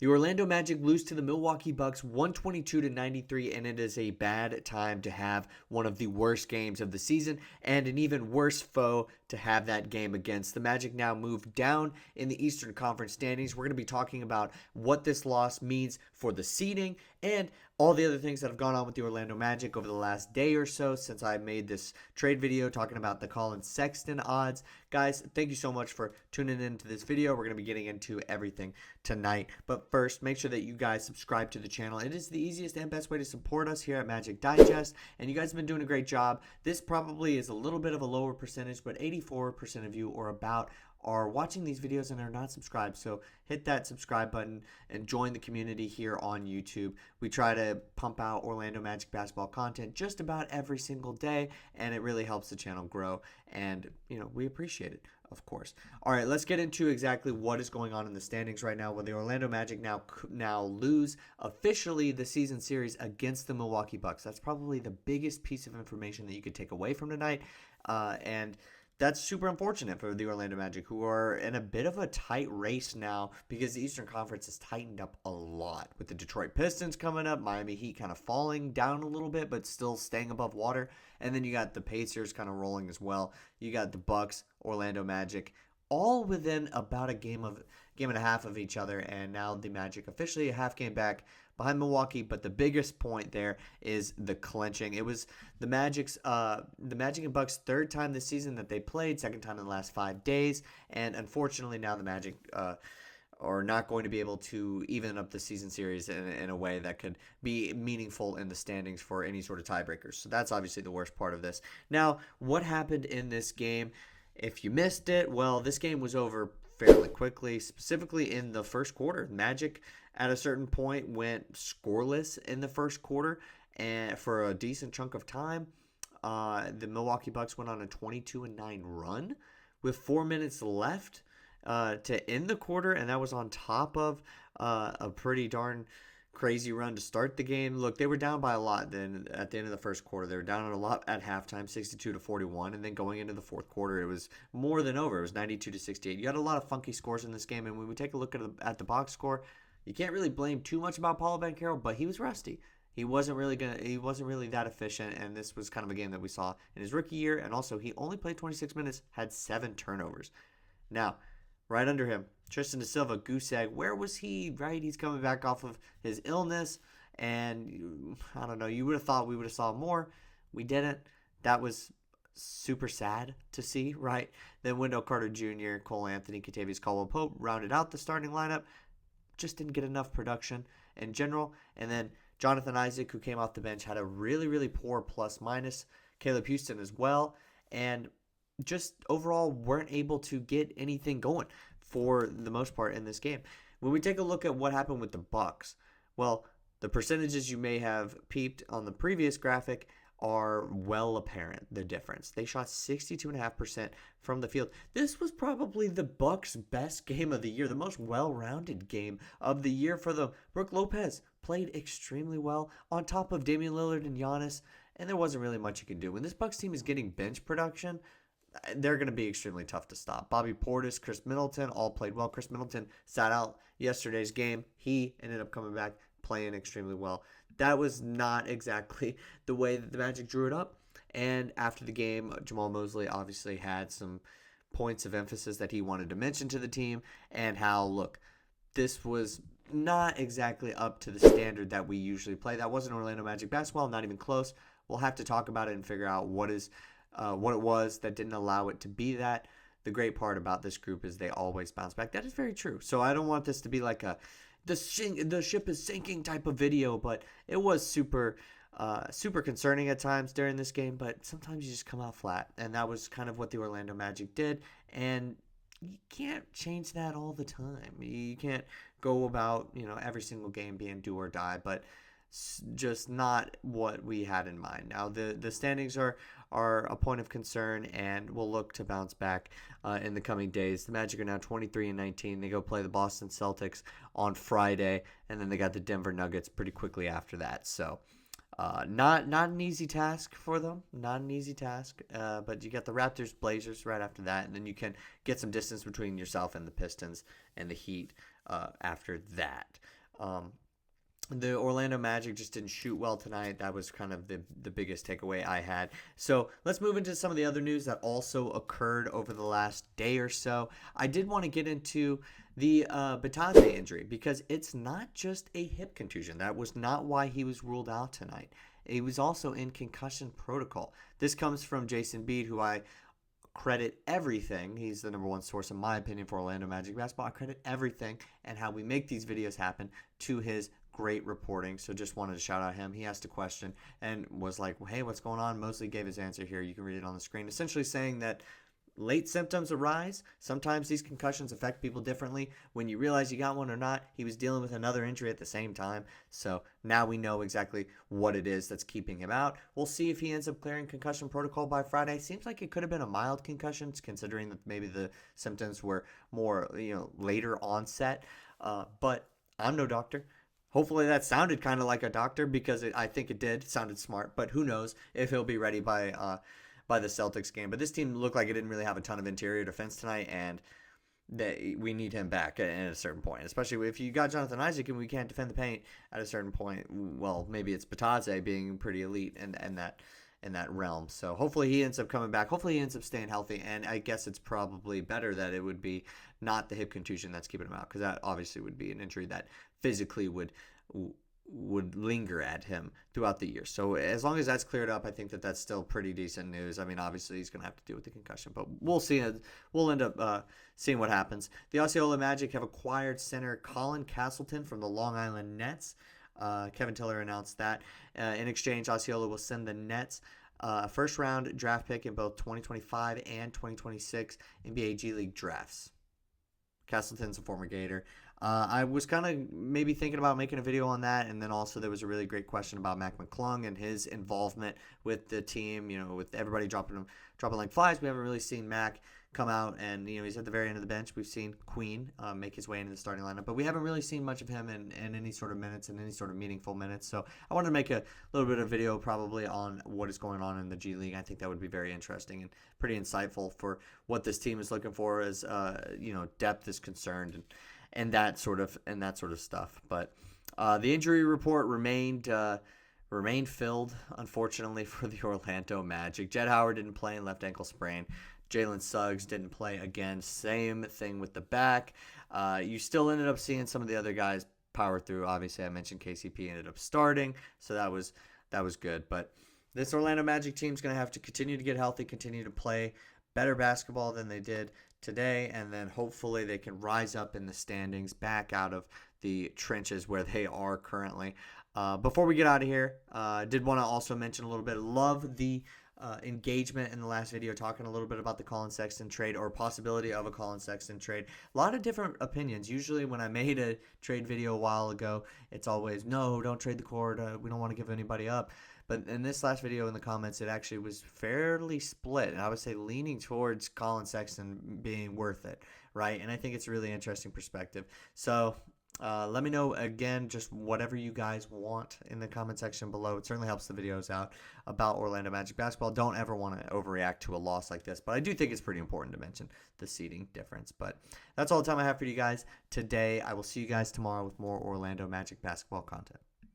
The Orlando Magic lose to the Milwaukee Bucks 122-93, and it is a bad time to have one of the worst games of the season and an even worse foe to have that game against. The Magic now move down in the Eastern Conference standings. We're going to be talking about what this loss means for the seeding and all the other things that have gone on with the Orlando Magic over the last day or so since I made this trade video talking about the Colin Sexton odds. Guys, thank you so much for tuning into this video. We're going to be getting into everything tonight. But first, make sure that you guys subscribe to the channel. It is the easiest and best way to support us here at Magic Digest, and you guys have been doing a great job. This probably is a little bit of a lower percentage, but 84% of you or about are watching these videos and are not subscribed. So hit that subscribe button and join the community here on YouTube. We try to pump out Orlando Magic basketball content just about every single day, and it really helps the channel grow, and we appreciate it, of course. All right, let's get into exactly what is going on in the standings right now, where the Orlando Magic now lose officially the season series against the Milwaukee Bucks. That's probably the biggest piece of information that you could take away from tonight, and that's super unfortunate for the Orlando Magic, who are in a bit of a tight race now because the Eastern Conference has tightened up a lot with the Detroit Pistons coming up, Miami Heat kind of falling down a little bit but still staying above water, and then you got the Pacers kind of rolling as well. You got the Bucks, Orlando Magic, all within about a game and a half of each other, and now the Magic officially a half game back behind Milwaukee. But the biggest point there is the clinching. It was the Magic and Bucks' third time this season that they played, second time in the last 5 days, and unfortunately now the Magic are not going to be able to even up the season series in a way that could be meaningful in the standings for any sort of tiebreakers. So that's obviously the worst part of this. Now, what happened in this game? If you missed it, well, this game was over fairly quickly, specifically in the first quarter. Magic at a certain point went scoreless in the first quarter, and for a decent chunk of time, the Milwaukee Bucks went on a 22-9 run with 4 minutes left to end the quarter, and that was on top of a pretty darn crazy run to start the game. Look, they were down by a lot then at the end of the first quarter. They were down a lot at halftime, 62-41, and then going into the fourth quarter, it was more than over. It was 92-68. You had a lot of funky scores in this game, and when we take a look at the box score, you can't really blame too much about Paolo Banchero, but he was rusty. He wasn't really that efficient, and this was kind of a game that we saw in his rookie year, and also he only played 26 minutes, had 7 turnovers. Now, right under him, Tristan da Silva, goose egg. Where was he? Right, he's coming back off of his illness, and I don't know. You would have thought we would have saw more. We didn't. That was super sad to see, right? Then Wendell Carter Jr., Cole Anthony, Kentavious Caldwell-Pope rounded out the starting lineup. Just didn't get enough production in general. And then Jonathan Isaac, who came off the bench, had a really, really poor plus-minus. Caleb Houston as well, and just overall weren't able to get anything going for the most part in this game. When we take a look at what happened with the Bucks, well, the percentages you may have peeped on the previous graphic are well apparent, the difference. They shot 62.5% from the field. This was probably the Bucks' best game of the year, the most well-rounded game of the year for them. Brook Lopez played extremely well on top of Damian Lillard and Giannis, and there wasn't really much you could do. When this Bucks team is getting bench production, they're going to be extremely tough to stop. Bobby Portis, Chris Middleton all played well. Chris Middleton sat out yesterday's game. He ended up coming back playing extremely well. That was not exactly the way that the Magic drew it up. And after the game, Jamal Mosley obviously had some points of emphasis that he wanted to mention to the team, and how, look, this was not exactly up to the standard that we usually play. That wasn't Orlando Magic basketball, not even close. We'll have to talk about it and figure out what it was that didn't allow it to be that. The great part about this group is they always bounce back. That is very true. So I don't want this to be like the ship is sinking type of video, but it was super concerning at times during this game. But sometimes you just come out flat, and that was kind of what the Orlando Magic did. And you can't change that all the time. You can't go about every single game being do or die, but just not what we had in mind. Now the standings are a point of concern, and we'll look to bounce back in the coming days. The Magic are now 23-19. They go play the Boston Celtics on Friday, and then they got the Denver Nuggets pretty quickly after that. So not an easy task for them. Not an easy task. But you got the Raptors, Blazers right after that, and then you can get some distance between yourself and the Pistons and the Heat after that. The Orlando Magic just didn't shoot well tonight. That was kind of the biggest takeaway I had. So let's move into some of the other news that also occurred over the last day or so. I did want to get into the Batadze injury because it's not just a hip contusion. That was not why he was ruled out tonight. He was also in concussion protocol. This comes from Jason Bead, who I credit everything. He's the number one source, in my opinion, for Orlando Magic basketball. I credit everything and how we make these videos happen to his great reporting. So just wanted to shout out him. He asked a question and was like, hey, what's going on? Mosley gave his answer here. You can read it on the screen. Essentially saying that late symptoms arise. Sometimes these concussions affect people differently. When you realize you got one or not, he was dealing with another injury at the same time. So now we know exactly what it is that's keeping him out. We'll see if he ends up clearing concussion protocol by Friday. Seems like it could have been a mild concussion, considering that maybe the symptoms were more, later onset. But I'm no doctor. Hopefully that sounded kind of like a doctor because I think it did. It sounded smart, but who knows if he'll be ready by the Celtics game. But this team looked like it didn't really have a ton of interior defense tonight, and we need him back at a certain point, especially if you got Jonathan Isaac and we can't defend the paint at a certain point. Well, maybe it's Batadze being pretty elite and that in that realm. So hopefully he ends up coming back. Hopefully he ends up staying healthy, and I guess it's probably better that it would be not the hip contusion that's keeping him out, because that obviously would be an injury that physically would linger at him throughout the year. So as long as that's cleared up, I think that's still pretty decent news. I mean, obviously he's going to have to deal with the concussion, but we'll see. We'll end up seeing what happens. The Osceola Magic have acquired center Colin Castleton from the Long Island Nets. Kevin Tiller announced that. In exchange, Osceola will send the Nets a first-round draft pick in both 2025 and 2026 NBA G League drafts. Castleton's a former Gator. I was kind of maybe thinking about making a video on that, and then also there was a really great question about Mac McClung and his involvement with the team. With everybody dropping like flies, we haven't really seen Mac come out, and he's at the very end of the bench. We've seen Queen make his way into the starting lineup, but we haven't really seen much of him in any sort of minutes, in any sort of meaningful minutes. So I wanted to make a little bit of video probably on what is going on in the G League. I think that would be very interesting and pretty insightful for what this team is looking for as depth is concerned and that sort of stuff. But the injury report remained filled, unfortunately, for the Orlando Magic. Jett Howard didn't play and left ankle sprain. Jalen Suggs didn't play again. Same thing with the back. You still ended up seeing some of the other guys power through. Obviously, I mentioned KCP ended up starting, so that was good. But this Orlando Magic team is going to have to continue to get healthy, continue to play better basketball than they did today, and then hopefully they can rise up in the standings, back out of the trenches where they are currently. Before we get out of here, I did want to also mention a little bit. Love the engagement in the last video, talking a little bit about the Colin Sexton trade, or possibility of a Colin Sexton trade. A lot of different opinions. Usually when I made a trade video a while ago, it's always, no, don't trade the cord. We don't want to give anybody up. But in this last video in the comments, it actually was fairly split. And I would say leaning towards Colin Sexton being worth it, right? And I think it's a really interesting perspective. So let me know, again, just whatever you guys want in the comment section below. It certainly helps the videos out about Orlando Magic basketball. Don't ever want to overreact to a loss like this, but I do think it's pretty important to mention the seeding difference. But that's all the time I have for you guys today. I will see you guys tomorrow with more Orlando Magic basketball content.